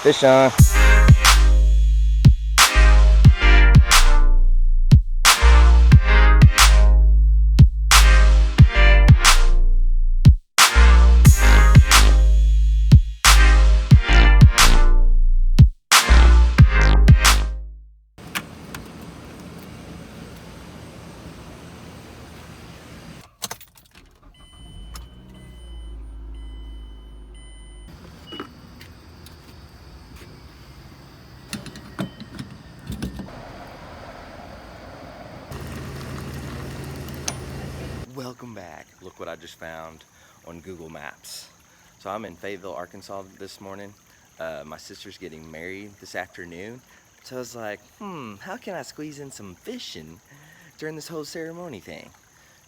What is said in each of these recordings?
Fish on. Welcome back. Look what I just found on Google Maps. So I'm in Fayetteville, Arkansas this morning. My sister's getting married this afternoon. So I was like, how can I squeeze in some fishing during this whole ceremony thing?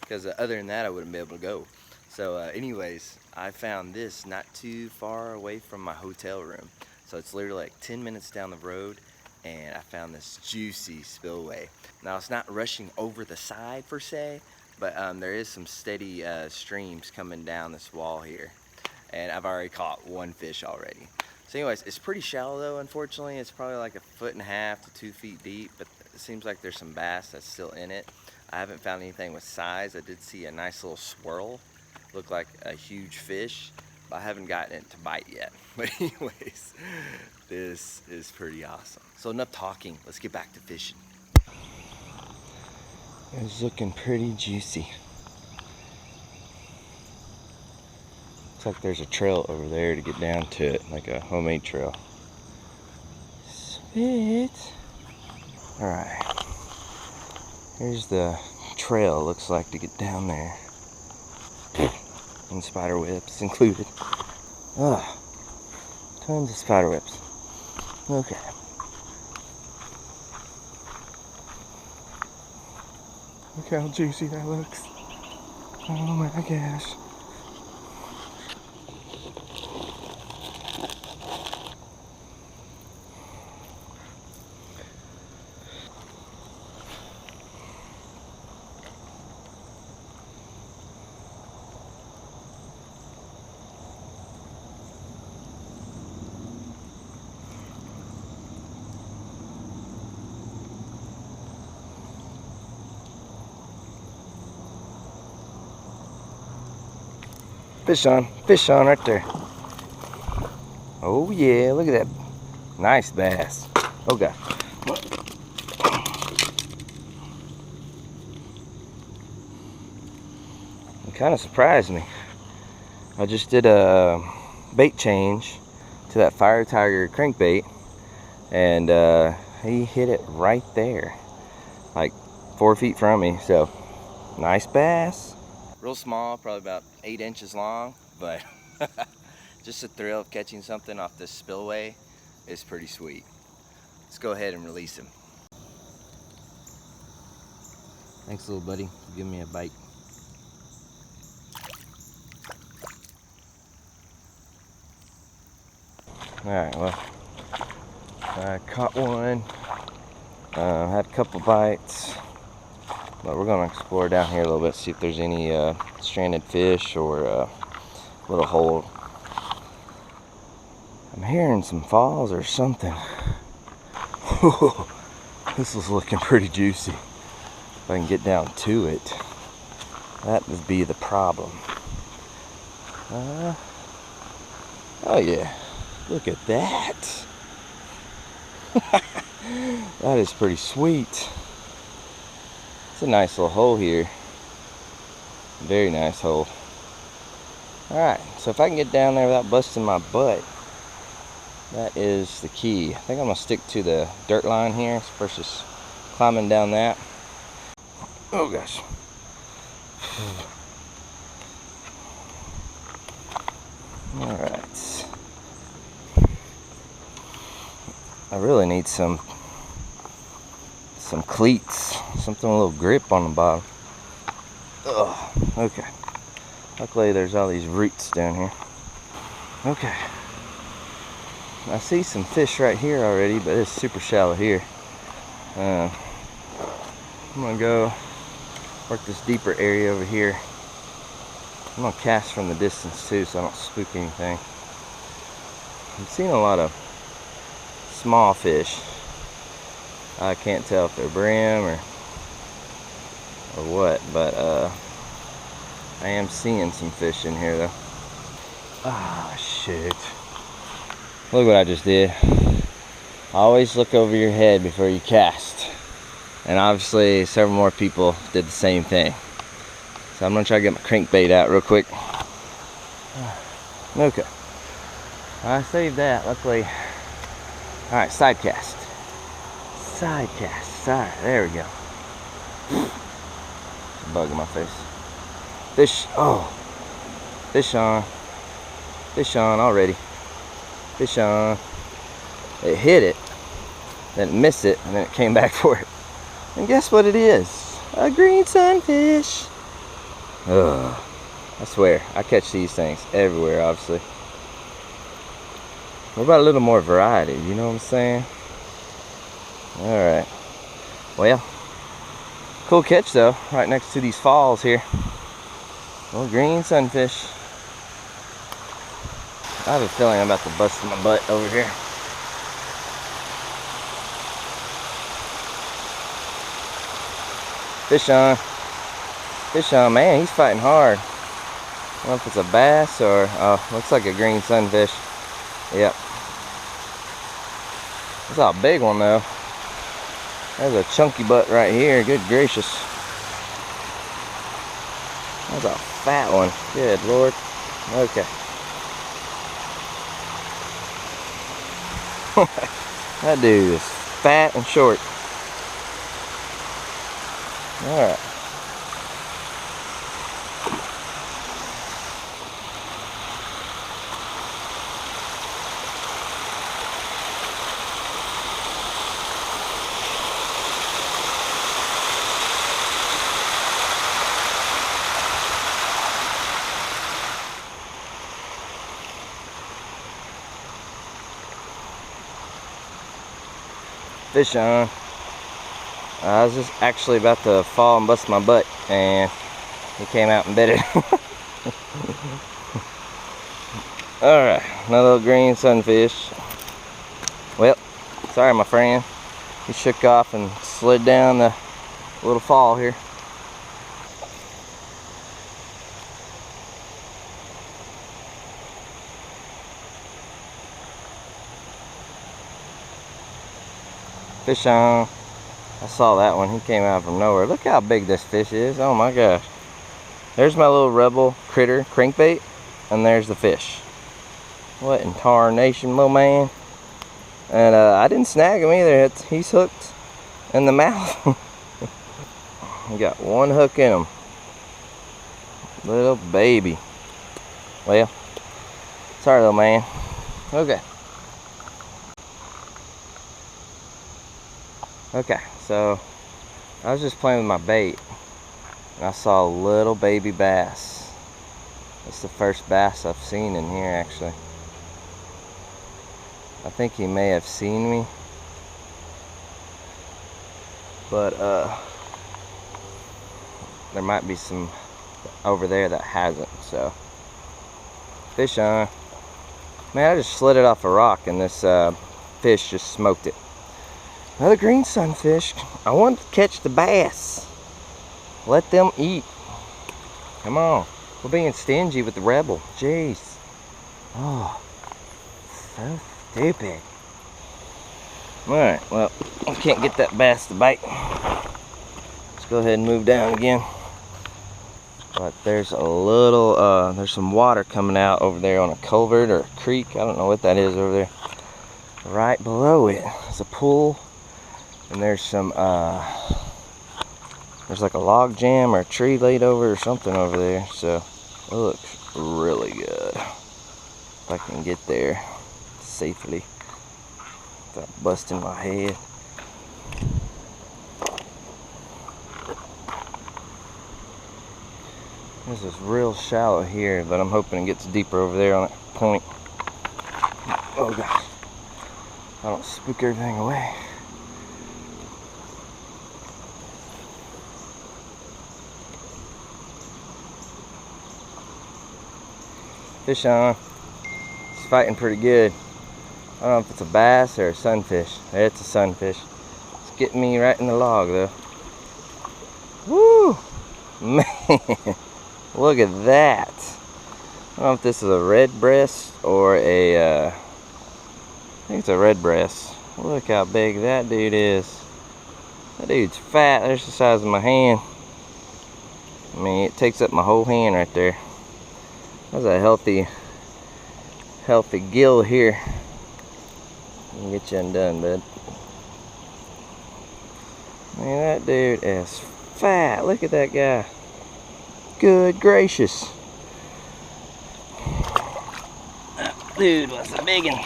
Because other than that, I wouldn't be able to go. So anyways, I found this not too far away from my hotel room. So it's literally like 10 minutes down the road, and I found this juicy spillway. Now it's not rushing over the side per se, but there is some steady streams coming down this wall here. And I've already caught one fish already. So anyways, it's pretty shallow though, unfortunately. It's probably like 1.5 to 2 feet deep, but it seems like there's some bass that's still in it. I haven't found anything with size. I did see a nice little swirl, looked like a huge fish, but I haven't gotten it to bite yet. But anyways, this is pretty awesome. So enough talking, let's get back to fishing. It's looking pretty juicy. Looks like there's a trail over there to get down to it, like a homemade trail. Sweet. Alright. Here's the trail, it looks like, to get down there. And spider webs included. Ah, tons of spider webs. Okay. Look how juicy that looks. Oh my gosh. Fish on right there. Oh yeah, look at that. Nice bass. Oh god. It kind of surprised me. I just did a bait change to that Fire Tiger crankbait, and he hit it right there, like 4 feet from me. So nice bass. Real small, probably about 8 inches long, but just the thrill of catching something off this spillway is pretty sweet. Let's go ahead and release him. Thanks, little buddy, for giving me a bite. Alright, well, I caught one, had a couple bites, but we're going to explore down here a little bit, see if there's any stranded fish or a little hole. I'm hearing some falls or something. This is looking pretty juicy. If I can get down to it, that would be the problem. Oh yeah, look at that. That is pretty sweet. It's a nice little hole here. Very nice hole. Alright, so if I can get down there without busting my butt, that is the key. I think I'm going to stick to the dirt line here versus climbing down that. Oh gosh. Alright. I really need some cleats. Something with a little grip on the bottom. Ugh, okay. Luckily there's all these roots down here. Okay. I see some fish right here already, but it's super shallow here. I'm gonna go work this deeper area over here. I'm gonna cast from the distance too, so I don't spook anything. I'm seeing a lot of small fish. I can't tell if they're brim or what, but I am seeing some fish in here though. Ah, shoot. Look what I just did. Always look over your head before you cast. And obviously several more people did the same thing. So I'm gonna try to get my crankbait out real quick. Okay. I saved that, luckily. Alright, side cast. Side cast. Alright, there we go. Bug in my face. Fish, oh. Fish on. Fish on already. Fish on. It hit it, then it missed it, and then it came back for it. And guess what it is? A green sunfish. Ugh. I swear, I catch these things everywhere, obviously. What about a little more variety? You know what I'm saying? Alright. Well, cool catch though, right next to these falls here. Little green sunfish. I have a feeling I'm about to bust my butt over here. Fish on. Fish on. Man, he's fighting hard. I don't know if it's a bass or, looks like a green sunfish. Yep. That's a big one though. There's a chunky butt right here. Good gracious. That's a fat one. Good Lord. Okay. That dude is fat and short. Alright. Fish on. I was just actually about to fall and bust my butt, and he came out and bit it. Alright, another little green sunfish. Well, sorry my friend. He shook off and slid down the little fall here. Fish on. I saw that one. He came out from nowhere. Look how big this fish is. Oh my gosh. There's my little rebel critter crankbait, and there's the fish. What in tarnation, little man? And I didn't snag him either. He's hooked in the mouth. He got one hook in him. Little baby. Well, sorry little man. Okay. Okay, so I was just playing with my bait and I saw a little baby bass. It's the first bass I've seen in here actually. I think he may have seen me, but there might be some over there that hasn't, so fish on. Man, I just slid it off a rock and this fish just smoked it. Another green sunfish. I want to catch the bass. Let them eat. Come on. We're being stingy with the rebel. Jeez. Oh, so stupid. Alright, well, I can't get that bass to bite. Let's go ahead and move down again. But there's a little, there's some water coming out over there on a culvert or a creek. I don't know what that is over there. Right below it is a pool. And there's some, there's like a log jam or a tree laid over or something over there. So it looks really good. If I can get there safely without busting my head. This is real shallow here, but I'm hoping it gets deeper over there on that point. Oh gosh. I don't spook everything away. Fish on. He's fighting pretty good. don't know if it's a bass or a sunfish. It's a sunfish. It's getting me right in the log though. Woo! Man, look at that. I don't know if this is a red breast or a, I think it's a red breast. Look how big that dude is. That dude's fat. There's the size of my hand. I mean, it takes up my whole hand right there. That's a healthy gill here. I'll get you undone, bud. Man, that dude is fat. Look at that guy. Good gracious. That dude was a big one.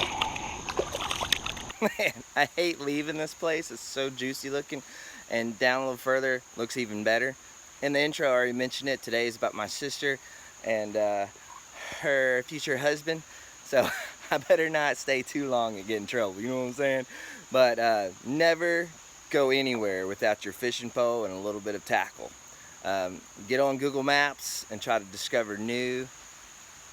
Man, I hate leaving this place. It's so juicy looking. And down a little further, looks even better. In the intro, I already mentioned it. Today is about my sister and her future husband. So I better not stay too long and get in trouble, you know what I'm saying? But never go anywhere without your fishing pole and a little bit of tackle. Get on Google Maps and try to discover new,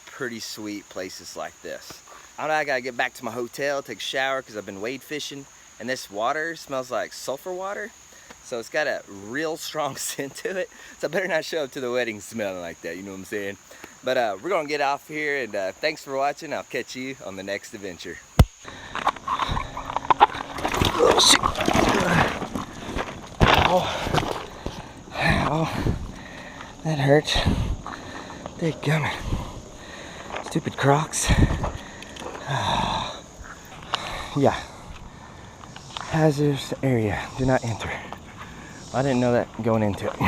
pretty sweet places like this. I gotta get back to my hotel, take a shower because I've been wade fishing, and this water smells like sulfur water. So it's got a real strong scent to it. So I better not show up to the wedding smelling like that, you know what I'm saying? But we're gonna get off here, and thanks for watching. I'll catch you on the next adventure. Oh, shoot. Ow. That hurts. They're coming. Stupid Crocs. Yeah. Hazardous area. Do not enter. I didn't know that going into it.